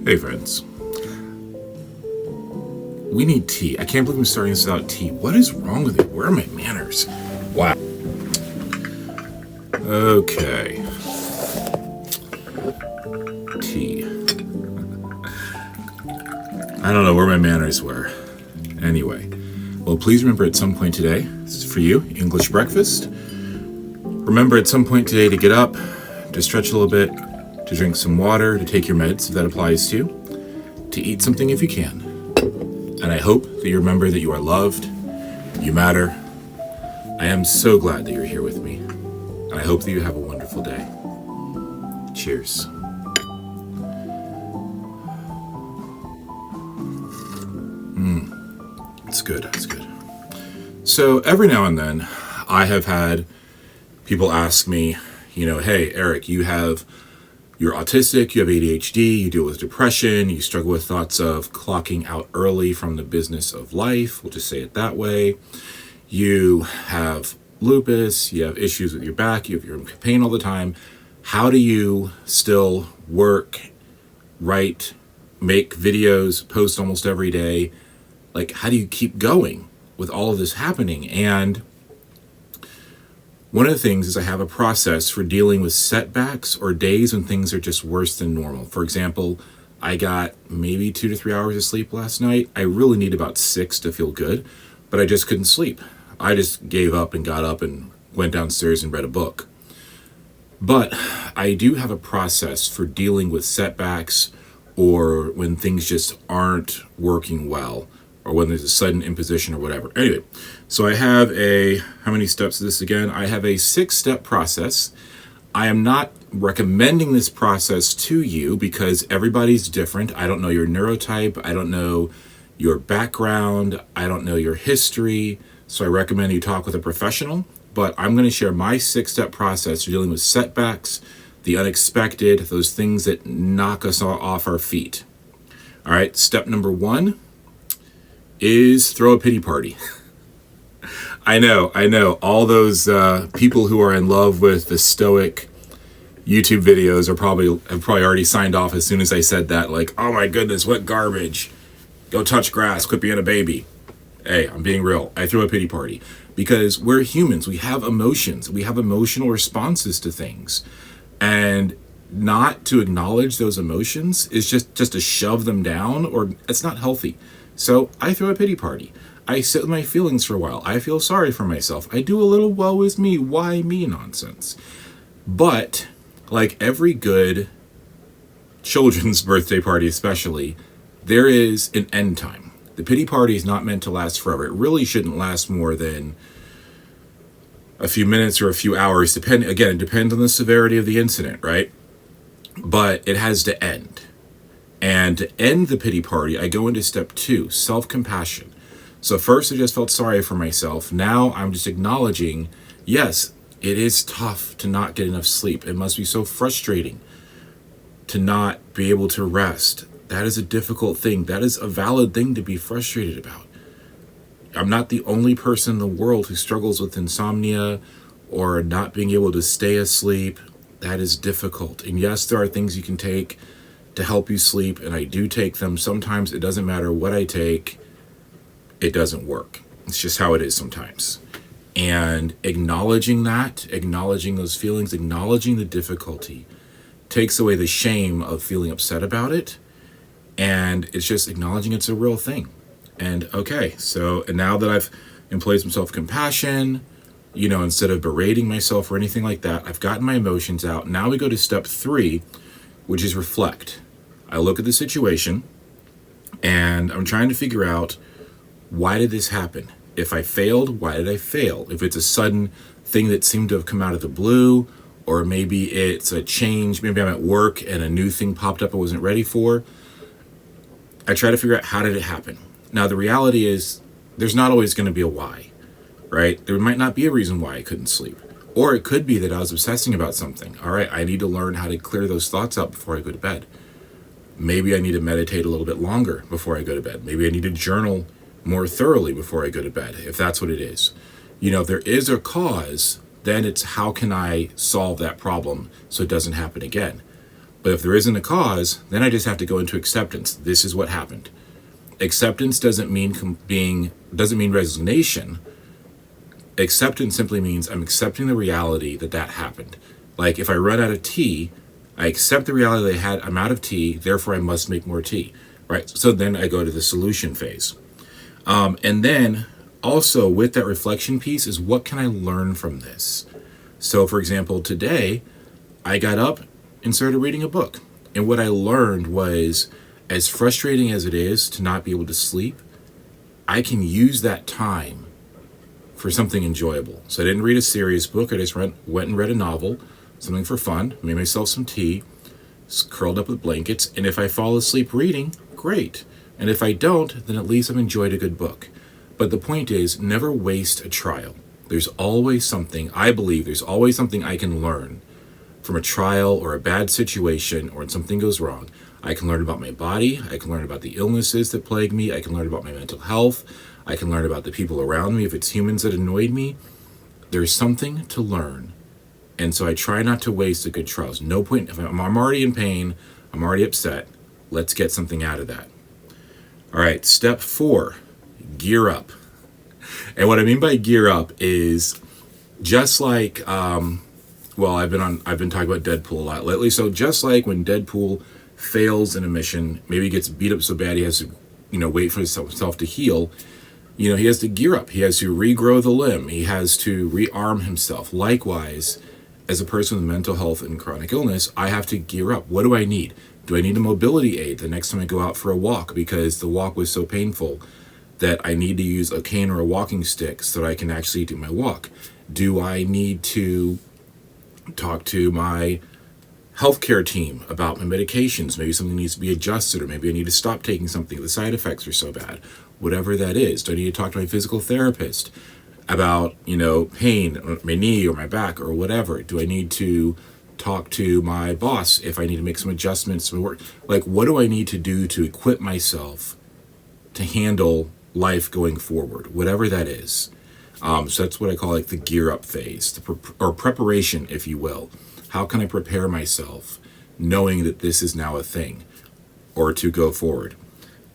Hey friends, we need tea. I can't believe I'm starting this without tea. What is wrong with me? Where are my manners? Wow. Okay. Tea. I don't know where my manners were. Anyway, well, please remember at some point today, this is for you, English breakfast. Remember at some point today to get up, to stretch a little bit, to drink some water, to take your meds if that applies to you, to eat something if you can. And I hope that you remember that you are loved, you matter. I am so glad that you're here with me. And I hope that you have a wonderful day. Cheers. It's good, it's good. So every now and then, I have had people ask me, hey, Eric, you're autistic, you have ADHD, you deal with depression, you struggle with thoughts of clocking out early from the business of life, we'll just say it that way. You have lupus, you have issues with your back, you have your pain all the time. How do you still work, write, make videos, post almost every day? Like, how do you keep going with all of this happening? And one of the things is I have a process for dealing with setbacks or days when things are just worse than normal. For example, I got maybe 2 to 3 hours of sleep last night. I really need about 6 to feel good, but I just couldn't sleep. I just gave up and got up and went downstairs and read a book. But I do have a process for dealing with setbacks or when things just aren't working well, or when there's a sudden imposition or whatever. Anyway, so I have how many steps is this again? I have a 6-step process. I am not recommending this process to you because everybody's different. I don't know your neurotype. I don't know your background. I don't know your history. So I recommend you talk with a professional. But I'm going to share my 6-step process for dealing with setbacks, the unexpected, those things that knock us off our feet. All right, step number 1 is throw a pity party. I know. All those people who are in love with the stoic YouTube videos have probably already signed off as soon as I said that. Like, oh my goodness, what garbage. Go touch grass, quit being a baby. Hey, I'm being real. I throw a pity party because we're humans. We have emotions. We have emotional responses to things. And not to acknowledge those emotions is just to shove them down, or it's not healthy. So I throw a pity party. I sit with my feelings for a while. I feel sorry for myself. I do a little woe is me, why me nonsense. But like every good children's birthday party especially, there is an end time. The pity party is not meant to last forever. It really shouldn't last more than a few minutes or a few hours. It depends on the severity of the incident, right? But it has to end. And to end the pity party, I go into step 2, SelfCompassion. So first I just felt sorry for myself. Now I'm just acknowledging, yes, it is tough to not get enough sleep. It must be so frustrating to not be able to rest. That is a difficult thing. That is a valid thing to be frustrated about. I'm not the only person in the world who struggles with insomnia or not being able to stay asleep. That is difficult. And yes, there are things you can take to help you sleep, and I do take them. Sometimes it doesn't matter what I take, it doesn't work. It's just how it is sometimes. And acknowledging that, acknowledging those feelings, acknowledging the difficulty takes away the shame of feeling upset about it. And it's just acknowledging it's a real thing. And okay, and now that I've employed some self-compassion, instead of berating myself or anything like that, I've gotten my emotions out. Now we go to step 3, which is reflect. I look at the situation and I'm trying to figure out, why did this happen? If I failed, why did I fail? If it's a sudden thing that seemed to have come out of the blue, or maybe it's a change, maybe I'm at work and a new thing popped up I wasn't ready for, I try to figure out, how did it happen? Now, the reality is there's not always going to be a why, right? There might not be a reason why I couldn't sleep. Or it could be that I was obsessing about something. All right, I need to learn how to clear those thoughts out before I go to bed. Maybe I need to meditate a little bit longer before I go to bed. Maybe I need to journal more thoroughly before I go to bed, if that's what it is. If there is a cause, then it's how can I solve that problem so it doesn't happen again. But if there isn't a cause, then I just have to go into acceptance. This is what happened. Acceptance doesn't mean resignation. Acceptance simply means I'm accepting the reality that happened. Like if I run out of tea, I accept the reality that I'm out of tea, therefore I must make more tea, right? So then I go to the solution phase. And then also with that reflection piece is, what can I learn from this? So for example, today I got up and started reading a book. And what I learned was, as frustrating as it is to not be able to sleep, I can use that time for something enjoyable. So I didn't read a serious book. I just went and read a novel, something for fun, made myself some tea, curled up with blankets. And if I fall asleep reading, great. And if I don't, then at least I've enjoyed a good book. But the point is, never waste a trial. There's always something, I believe there's always something I can learn from a trial or a bad situation, or when something goes wrong. I can learn about my body. I can learn about the illnesses that plague me. I can learn about my mental health. I can learn about the people around me. If it's humans that annoyed me, there's something to learn. And so I try not to waste a good trial. There's no point. If I'm already in pain, I'm already upset. Let's get something out of that. All right, step 4, gear up. And what I mean by gear up is just like, I've been talking about Deadpool a lot lately. So just like when Deadpool fails in a mission, maybe gets beat up so bad he has to, wait for himself to heal. He has to gear up. He has to regrow the limb. He has to rearm himself. Likewise, as a person with mental health and chronic illness, I have to gear up. What do I need? Do I need a mobility aid the next time I go out for a walk because the walk was so painful that I need to use a cane or a walking stick so that I can actually do my walk? Do I need to talk to my healthcare team about my medications? Maybe something needs to be adjusted, or maybe I need to stop taking something. The side effects are so bad. Whatever that is. Do I need to talk to my physical therapist about, pain on my knee or my back or whatever? Do I need to talk to my boss if I need to make some adjustments to my work? Like, what do I need to do to equip myself to handle life going forward? Whatever that is. So that's what I call like the gear up phase, or preparation, if you will. How can I prepare myself knowing that this is now a thing, or to go forward?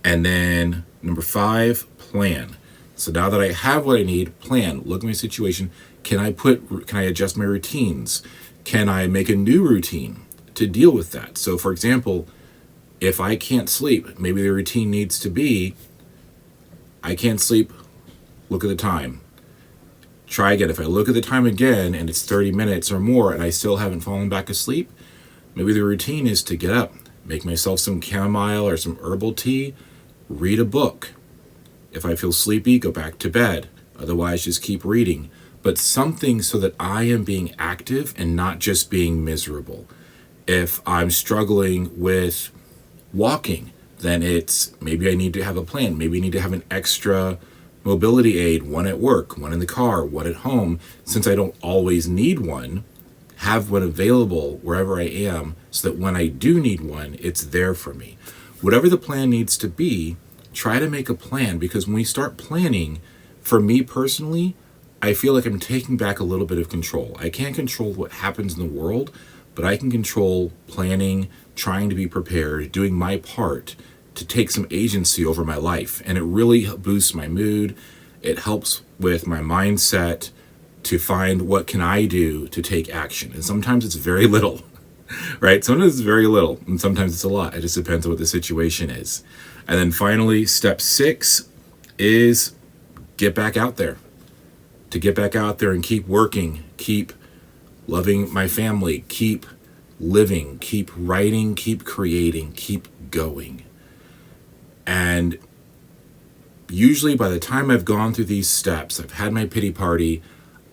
And then number 5, plan. So now that I have what I need, plan, look at my situation. Can I adjust my routines? Can I make a new routine to deal with that? So for example, if I can't sleep, maybe the routine needs to be, I can't sleep, look at the time. Try again. If I look at the time again and it's 30 minutes or more and I still haven't fallen back asleep, maybe the routine is to get up, make myself some chamomile or some herbal tea, read a book. If I feel sleepy, go back to bed. Otherwise, just keep reading. But something so that I am being active and not just being miserable. If I'm struggling with walking, then it's maybe I need to have a plan. Maybe I need to have an extra mobility aid, one at work, one in the car, one at home. Since I don't always need one, have one available wherever I am so that when I do need one, it's there for me. Whatever the plan needs to be, try to make a plan, because when we start planning, for me personally, I feel like I'm taking back a little bit of control. I can't control what happens in the world, but I can control planning, trying to be prepared, doing my part to take some agency over my life. And it really boosts my mood. It helps with my mindset to find what can I do to take action. And sometimes it's very little, right? Sometimes it's very little, and sometimes it's a lot. It just depends on what the situation is. And then finally, step 6 is get back out there. To get back out there and keep working, keep loving my family, keep living, keep writing, keep creating, keep going. And usually by the time I've gone through these steps, I've had my pity party,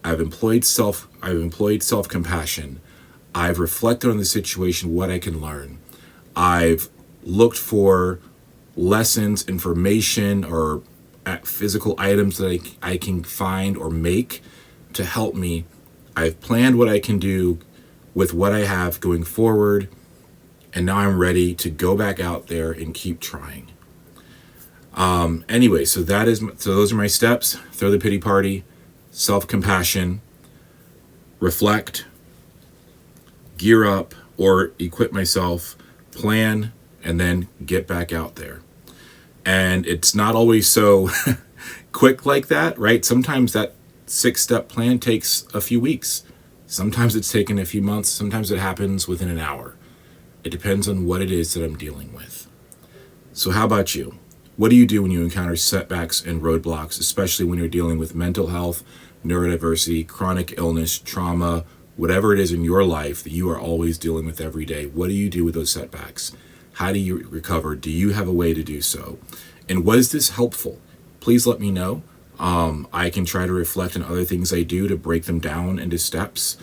I've employed SelfCompassion, I've reflected on the situation, what I can learn. I've looked for lessons, information, or physical items that I can find or make to help me. I've planned what I can do with what I have going forward, and now I'm ready to go back out there and keep trying. Anyway, so those are my steps. Throw the pity party, self-compassion, reflect, gear up, or equip myself, plan, and then get back out there. And it's not always so quick like that, right? Sometimes that 6-step plan takes a few weeks. Sometimes it's taken a few months. Sometimes it happens within an hour. It depends on what it is that I'm dealing with. So how about you? What do you do when you encounter setbacks and roadblocks, especially when you're dealing with mental health, neurodiversity, chronic illness, trauma, whatever it is in your life that you are always dealing with every day? What do you do with those setbacks? How do you recover? Do you have a way to do so? And was this helpful? Please let me know. I can try to reflect on other things I do to break them down into steps,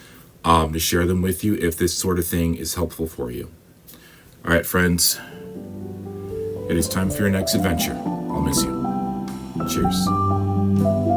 to share them with you if this sort of thing is helpful for you. All right, friends, it is time for your next adventure. I'll miss you. Cheers.